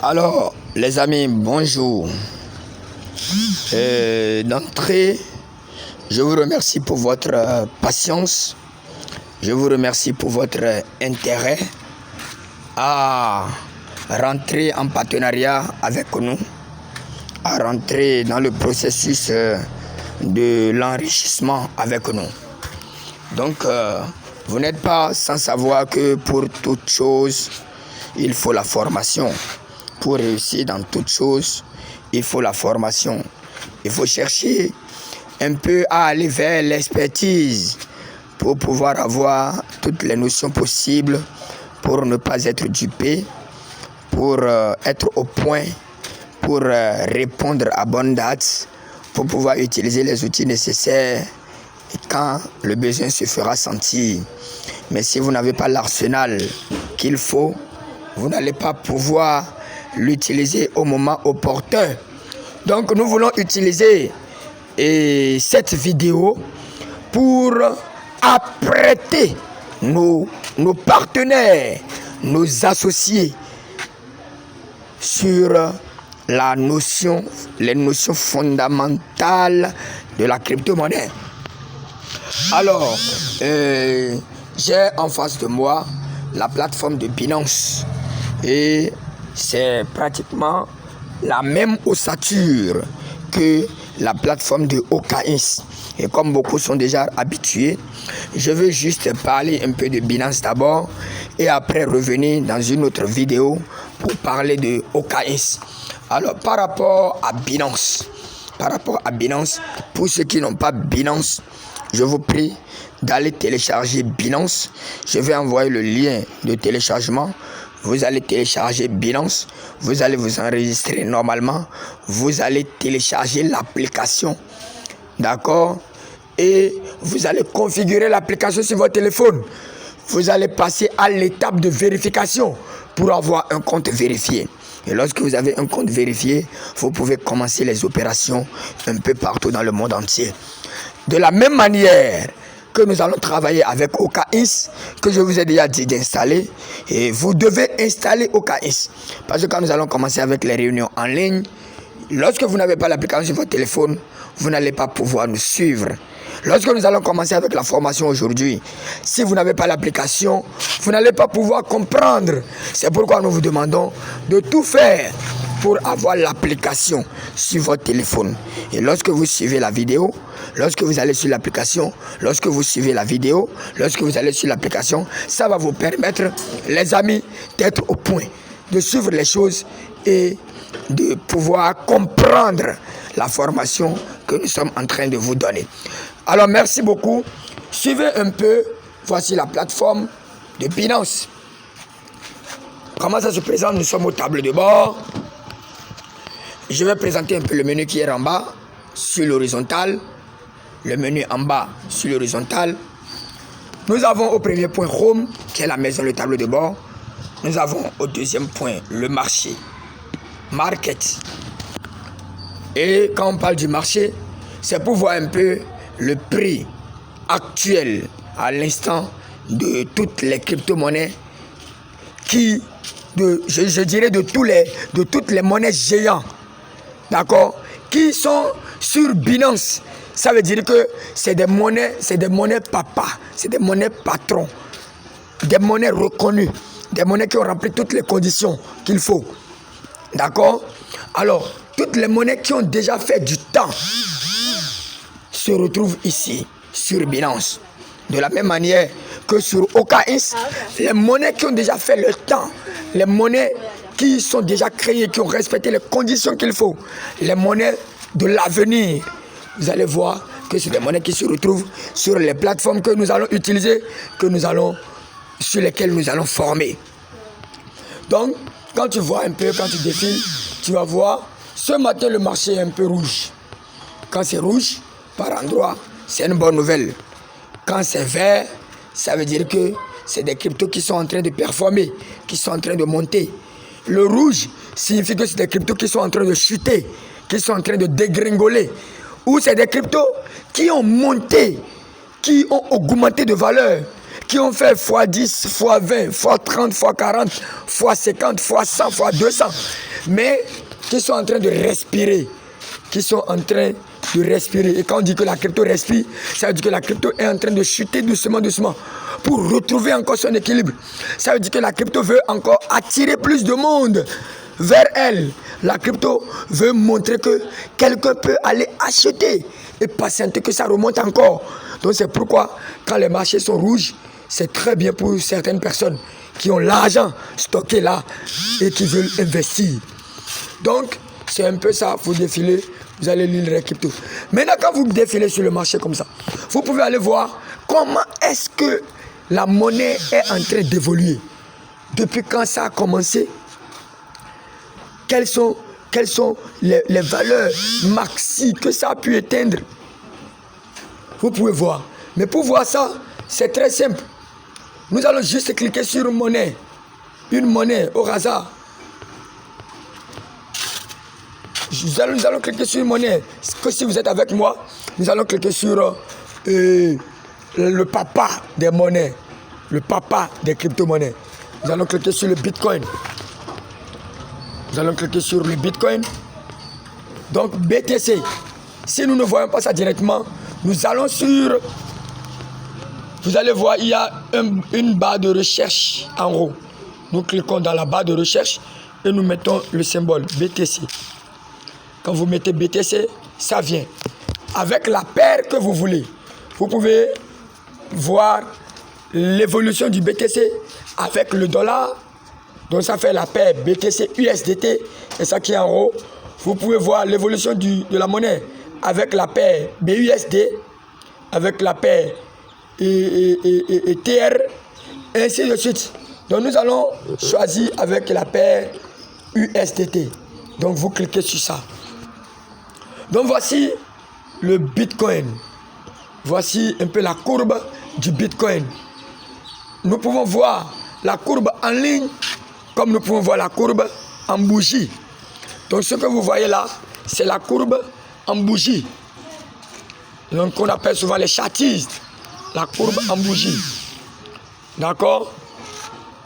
Alors, les amis, bonjour. D'entrée, je vous remercie pour votre patience. Je vous remercie pour votre intérêt à rentrer en partenariat avec nous, à rentrer dans le processus de l'enrichissement avec nous. Donc, vous n'êtes pas sans savoir que pour toute chose, il faut la formation. Pour réussir dans toute chose, il faut la formation. Il faut chercher un peu à aller vers l'expertise pour pouvoir avoir toutes les notions possibles, pour ne pas être dupé, pour être au point, pour répondre à bonne date, pour pouvoir utiliser les outils nécessaires et quand le besoin se fera sentir. Mais si vous n'avez pas l'arsenal qu'il faut, vous n'allez pas pouvoir l'utiliser au moment opportun. Donc nous voulons utiliser cette vidéo pour apprêter nos partenaires, nos associés sur les notions fondamentales de la crypto-monnaie. Alors, j'ai en face de moi la plateforme de Binance et c'est pratiquement la même ossature que la plateforme de OKX. Et comme beaucoup sont déjà habitués, je veux juste parler un peu de Binance d'abord et après revenir dans une autre vidéo pour parler de OKX. Alors par rapport à Binance, pour ceux qui n'ont pas Binance, je vous prie d'aller télécharger Binance. Je vais envoyer le lien de téléchargement. Vous allez télécharger Binance, vous allez vous enregistrer normalement, vous allez télécharger l'application, d'accord? Et vous allez configurer l'application sur votre téléphone. Vous allez passer à l'étape de vérification pour avoir un compte vérifié. Et lorsque vous avez un compte vérifié, vous pouvez commencer les opérations un peu partout dans le monde entier. De la même manière que nous allons travailler avec OKX, que je vous ai déjà dit d'installer, et vous devez installer OKX, parce que quand nous allons commencer avec les réunions en ligne, lorsque vous n'avez pas l'application sur votre téléphone, vous n'allez pas pouvoir nous suivre. Lorsque nous allons commencer avec la formation aujourd'hui, si vous n'avez pas l'application, vous n'allez pas pouvoir comprendre. C'est pourquoi nous vous demandons de tout faire pour avoir l'application sur votre téléphone. Et lorsque vous suivez la vidéo, lorsque vous allez sur l'application, lorsque vous suivez la vidéo, lorsque vous allez sur l'application, ça va vous permettre, les amis, d'être au point, de suivre les choses et de pouvoir comprendre la formation que nous sommes en train de vous donner. Alors merci beaucoup. Suivez un peu, voici la plateforme de Binance. Comment ça se présente? Nous sommes aux tables de bord. Je vais présenter un peu le menu qui est en bas, sur l'horizontale. Le menu en bas, sur l'horizontale. Nous avons au premier point Home, qui est la maison, le tableau de bord. Nous avons au deuxième point le marché, Market. Et quand on parle du marché, c'est pour voir un peu le prix actuel à l'instant de toutes les crypto-monnaies je dirais de toutes les monnaies géantes, d'accord, qui sont sur Binance. Ça veut dire que c'est des monnaies papa, c'est des monnaies patrons, des monnaies reconnues, des monnaies qui ont rempli toutes les conditions qu'il faut, d'accord. Alors, toutes les monnaies qui ont déjà fait du temps se retrouvent ici, sur Binance. De la même manière que sur OKX, les monnaies qui ont déjà fait le temps, les monnaies qui sont déjà créées, qui ont respecté les conditions qu'il faut, les monnaies de l'avenir, vous allez voir que c'est des monnaies qui se retrouvent sur les plateformes que nous allons utiliser, sur lesquelles nous allons former. Donc, quand tu vois un peu, quand tu défiles, tu vas voir, ce matin le marché est un peu rouge. Quand c'est rouge, par endroit, c'est une bonne nouvelle. Quand c'est vert, ça veut dire que c'est des cryptos qui sont en train de performer, qui sont en train de monter. Le rouge signifie que c'est des cryptos qui sont en train de chuter, qui sont en train de dégringoler. Ou c'est des cryptos qui ont monté, qui ont augmenté de valeur, qui ont fait x10, x20, x30, x40, x50, x100, x200, mais qui sont en train de respirer, Et quand on dit que la crypto respire, ça veut dire que la crypto est en train de chuter doucement, doucement, pour retrouver encore son équilibre. Ça veut dire que la crypto veut encore attirer plus de monde vers elle. La crypto veut montrer que quelqu'un peut aller acheter et patienter que ça remonte encore. Donc c'est pourquoi quand les marchés sont rouges, c'est très bien pour certaines personnes qui ont l'argent stocké là et qui veulent investir. Donc c'est un peu ça, vous défilez, vous allez lire les cryptos. Maintenant quand vous défilez sur le marché comme ça, vous pouvez aller voir comment est-ce que la monnaie est en train d'évoluer. Depuis quand ça a commencé, quelles sont les valeurs maxi que ça a pu atteindre. Vous pouvez voir. Mais pour voir ça, c'est très simple. Nous allons juste cliquer sur une monnaie au hasard. Nous allons cliquer sur une monnaie. Que si vous êtes avec moi, nous allons cliquer sur le papa des monnaies, le papa des crypto-monnaies. Nous allons cliquer sur le Bitcoin. Nous allons cliquer sur le Bitcoin. Donc BTC. Si nous ne voyons pas ça directement, nous allons sur... Vous allez voir, il y a une barre de recherche en haut. Nous cliquons dans la barre de recherche et nous mettons le symbole BTC. Quand vous mettez BTC, ça vient. Avec la paire que vous voulez, vous pouvez voir l'évolution du BTC avec le dollar. Donc ça fait la paire BTC USDT, c'est ça qui est en haut. Vous pouvez voir l'évolution de la monnaie avec la paire BUSD, avec la paire TR, et ainsi de suite. Donc nous allons choisir avec la paire USDT. Donc vous cliquez sur ça. Donc voici le Bitcoin. Voici un peu la courbe du Bitcoin. Nous pouvons voir la courbe en ligne, comme nous pouvons voir la courbe en bougie. Donc ce que vous voyez là, c'est la courbe en bougie. Donc on appelle souvent les chartistes, la courbe en bougie. D'accord?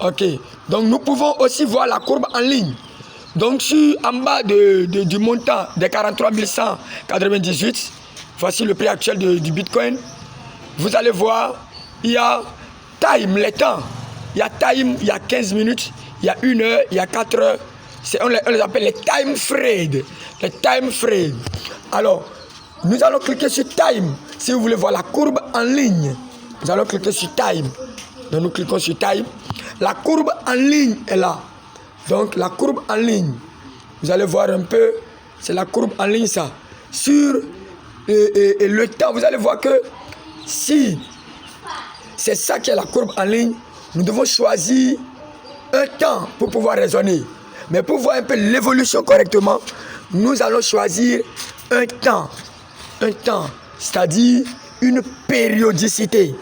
Ok. Donc nous pouvons aussi voir la courbe en ligne. Donc en bas du montant des 43 198, voici le prix actuel du Bitcoin. Vous allez voir, il y a time, les temps. Il y a time, il y a 15 minutes, il y a 1 heure, il y a 4 heures. On les appelle les time frames. Les time frames. Alors, nous allons cliquer sur time. Si vous voulez voir la courbe en ligne, nous allons cliquer sur time. Donc nous cliquons sur time. La courbe en ligne est là. Donc la courbe en ligne, vous allez voir un peu, c'est la courbe en ligne ça. Sur le temps, vous allez voir que si c'est ça qui est la courbe en ligne, nous devons choisir un temps pour pouvoir raisonner. Mais pour voir un peu l'évolution correctement, nous allons choisir un temps, c'est-à-dire une périodicité,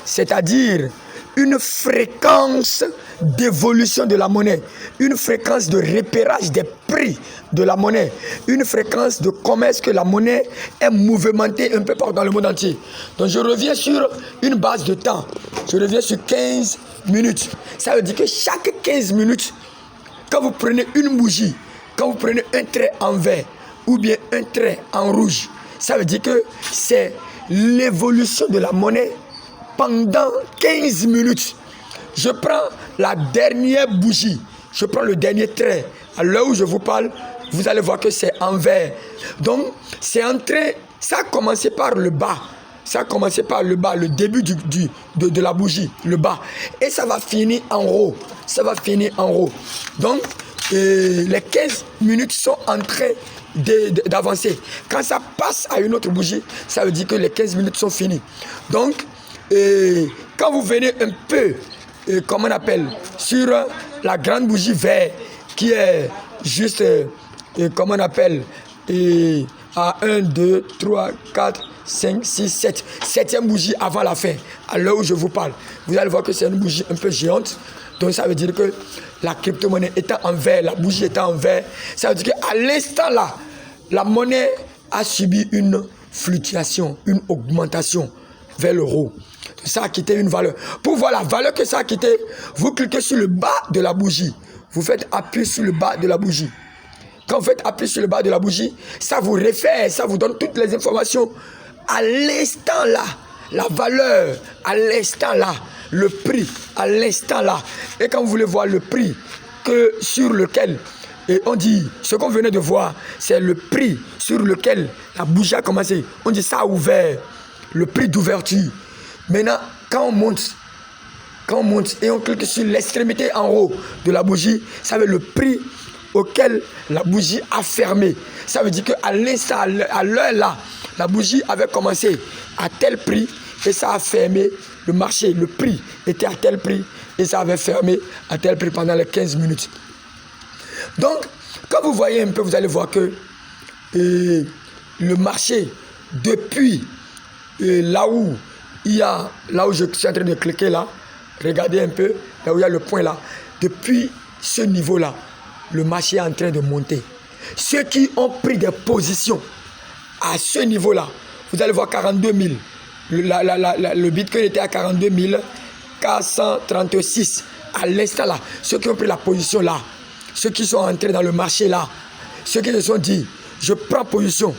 c'est-à-dire une fréquence d'évolution de la monnaie, une fréquence de repérage des prix de la monnaie, une fréquence de comment est-ce que la monnaie est mouvementée un peu partout dans le monde entier. Donc je reviens sur une base de temps, je reviens sur 15 minutes. Ça veut dire que chaque 15 minutes, quand vous prenez une bougie, quand vous prenez un trait en vert ou bien un trait en rouge, ça veut dire que c'est l'évolution de la monnaie pendant 15 minutes. Je prends la dernière bougie, je prends le dernier trait. À l'heure où je vous parle, vous allez voir que c'est en vert. Donc, c'est en train, ça a commencé par le bas. Ça a commencé par le bas, le début de la bougie, le bas. Et ça va finir en haut. Ça va finir en haut. Donc, les 15 minutes sont en train d'avancer. Quand ça passe à une autre bougie, ça veut dire que les 15 minutes sont finies. Donc, quand vous venez un peu, comment on appelle, sur la grande bougie verte, qui est juste, comment on appelle, à 1, 2, 3, 4, 5, 6, 7. Septième bougie avant la fin, à l'heure où je vous parle. Vous allez voir que c'est une bougie un peu géante. Donc ça veut dire que la crypto-monnaie étant en vert, la bougie étant en vert, ça veut dire qu'à l'instant là, la monnaie a subi une fluctuation, une augmentation vers le haut. Ça a quitté une valeur. Pour voir la valeur que ça a quitté, vous cliquez sur le bas de la bougie. Vous faites appui sur le bas de la bougie. Quand vous faites appui sur le bas de la bougie, ça vous réfère, ça vous donne toutes les informations à l'instant là. La valeur à l'instant là. Le prix à l'instant là. Et quand vous voulez voir le prix sur lequel, et on dit, ce qu'on venait de voir, c'est le prix sur lequel la bougie a commencé. On dit ça a ouvert, le prix d'ouverture. Maintenant, quand on monte et on clique sur l'extrémité en haut de la bougie, ça veut dire le prix auquel la bougie a fermé. Ça veut dire qu'à l'instant, à l'heure là, la bougie avait commencé à tel prix et ça a fermé le marché. Le prix était à tel prix et ça avait fermé à tel prix pendant les 15 minutes. Donc, quand vous voyez un peu, vous allez voir que le marché, depuis là où je suis en train de cliquer là, regardez un peu, là où il y a le point là, depuis ce niveau-là, le marché est en train de monter. Ceux qui ont pris des positions à ce niveau-là, vous allez voir 42 000. Le Bitcoin était à 42 436 à l'instant là. Ceux qui ont pris la position là, ceux qui sont entrés dans le marché là, ceux qui se sont dit, je prends position,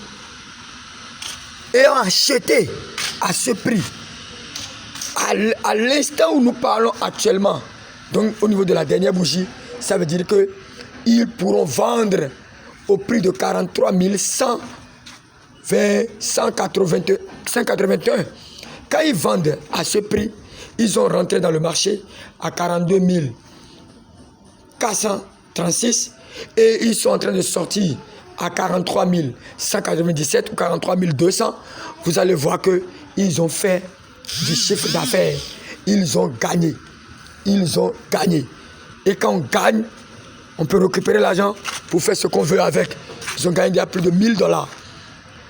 et ont acheté à ce prix. À l'instant où nous parlons actuellement, donc au niveau de la dernière bougie, ça veut dire qu'ils pourront vendre au prix de 43 181. Quand ils vendent à ce prix, ils ont rentré dans le marché à 42 436 et ils sont en train de sortir à 43 197 ou 43 200. Vous allez voir qu'ils ont fait du chiffre d'affaires. Ils ont gagné. Ils ont gagné. Et quand on gagne, on peut récupérer l'argent pour faire ce qu'on veut avec. Ils ont gagné à plus de 1000 $.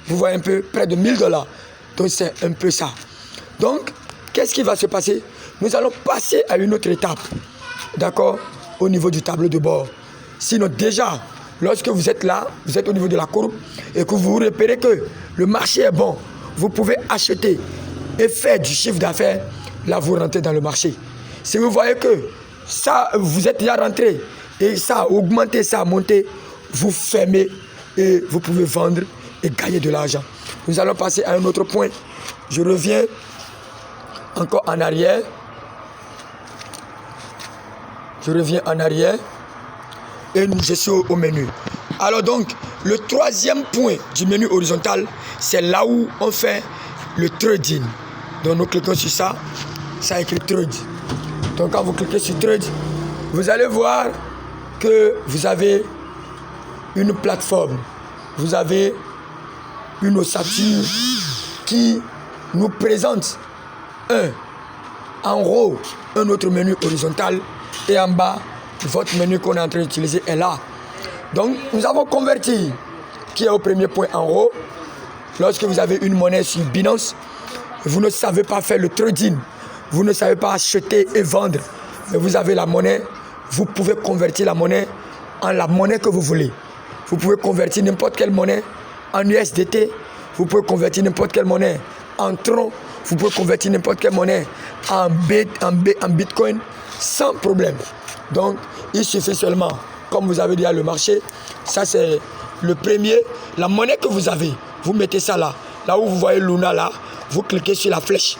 Vous voyez un peu, près de 1000 $. Donc c'est un peu ça. Donc, qu'est-ce qui va se passer? Nous allons passer à une autre étape. D'accord? Au niveau du tableau de bord. Sinon déjà, lorsque vous êtes là, vous êtes au niveau de la courbe et que vous repérez que le marché est bon, vous pouvez acheter et faire du chiffre d'affaires. Là, vous rentrez dans le marché. Si vous voyez que ça, vous êtes déjà rentré et ça a augmenté, ça a monté, vous fermez et vous pouvez vendre et gagner de l'argent. Nous allons passer à un autre point. Je reviens encore en arrière. Je reviens en arrière et je suis au menu. Alors donc, le troisième point du menu horizontal, c'est là où on fait le trading. Donc nous cliquons sur ça, ça écrit trade. Donc quand vous cliquez sur trade, vous allez voir que vous avez une plateforme, vous avez une ossature qui nous présente en haut un autre menu horizontal et en bas votre menu qu'on est en train d'utiliser est là. Donc nous avons converti qui est au premier point en haut. Lorsque vous avez une monnaie sur Binance, vous ne savez pas faire le trading, vous ne savez pas acheter et vendre, mais vous avez la monnaie, vous pouvez convertir la monnaie en la monnaie que vous voulez. Vous pouvez convertir n'importe quelle monnaie en USDT, vous pouvez convertir n'importe quelle monnaie en Tron, vous pouvez convertir n'importe quelle monnaie en Bitcoin sans problème. Donc, il suffit seulement, comme vous avez dit à le marché, ça c'est le premier, la monnaie que vous avez, vous mettez ça là, là où vous voyez Luna là, vous cliquez sur la flèche.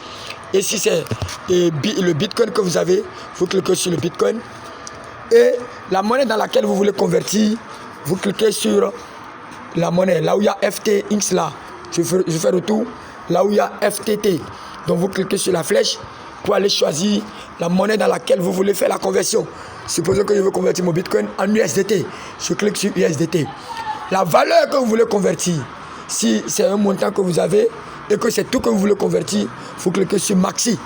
Et si c'est le Bitcoin que vous avez, vous cliquez sur le Bitcoin. Et la monnaie dans laquelle vous voulez convertir, vous cliquez sur la monnaie, là où il y a FTX là, je fais retour, là où il y a FTT. Donc vous cliquez sur la flèche pour aller choisir la monnaie dans laquelle vous voulez faire la conversion. Supposons que je veux convertir mon Bitcoin en USDT. Je clique sur USDT. La valeur que vous voulez convertir, si c'est un montant que vous avez et que c'est tout que vous voulez convertir, vous cliquez sur Maxi.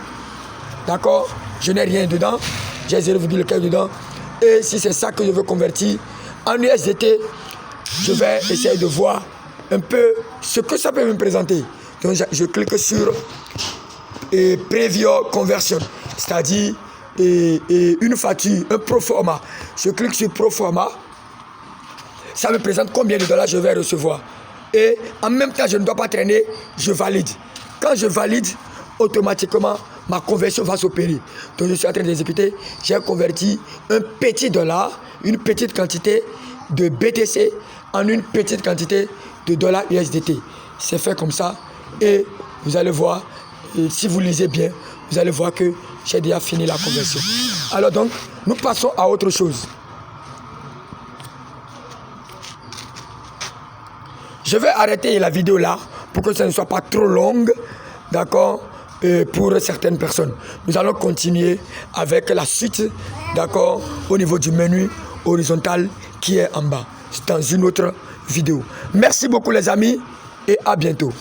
D'accord? Je n'ai rien dedans. J'ai 0,15 dedans. Et si c'est ça que je veux convertir en USDT, je vais essayer de voir un peu ce que ça peut me présenter. Donc je clique sur Preview Conversion, c'est-à-dire une facture, un proforma. Je clique sur proforma. Ça me présente combien de dollars je vais recevoir. Et en même temps, je ne dois pas traîner, je valide. Quand je valide, automatiquement, ma conversion va s'opérer. Donc je suis en train d'exécuter. J'ai converti un petit dollar, une petite quantité de BTC en une petite quantité de dollars USDT. C'est fait comme ça et vous allez voir, si vous lisez bien, vous allez voir que j'ai déjà fini la conversion. Alors donc, nous passons à autre chose. Je vais arrêter la vidéo là pour que ça ne soit pas trop longue, d'accord, pour certaines personnes. Nous allons continuer avec la suite, d'accord, au niveau du menu horizontal qui est en bas. C'est dans une autre vidéo. Merci beaucoup les amis et à bientôt.